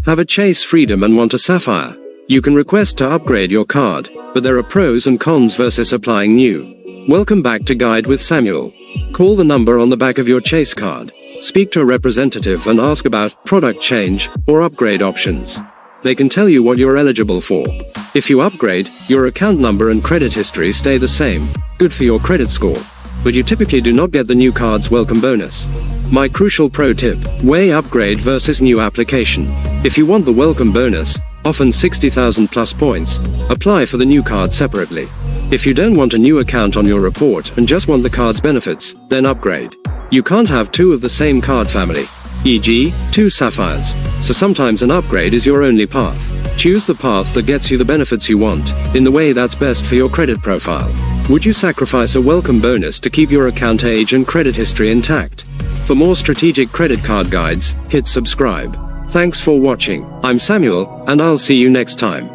Have a Chase Freedom and want a Sapphire? You can request to upgrade your card, but there are pros and cons versus applying new. Welcome back to Guide with Samuel. Call the number on the back of your Chase card. Speak to a representative and ask about product change or upgrade options. They can tell you what you're eligible for. If you upgrade, your account number and credit history stay the same, good for your credit score. But you typically do not get the new card's welcome bonus. My crucial pro tip: weigh upgrade versus new application. If you want the welcome bonus, often 60,000 plus points, apply for the new card separately. If you don't want a new account on your report and just want the card's benefits, then upgrade. You can't have two of the same card family, e.g., two Sapphires, so sometimes an upgrade is your only path. Choose the path that gets you the benefits you want, in the way that's best for your credit profile. Would you sacrifice a welcome bonus to keep your account age and credit history intact? For more strategic credit card guides, hit subscribe. Thanks for watching. I'm Samuel, and I'll see you next time.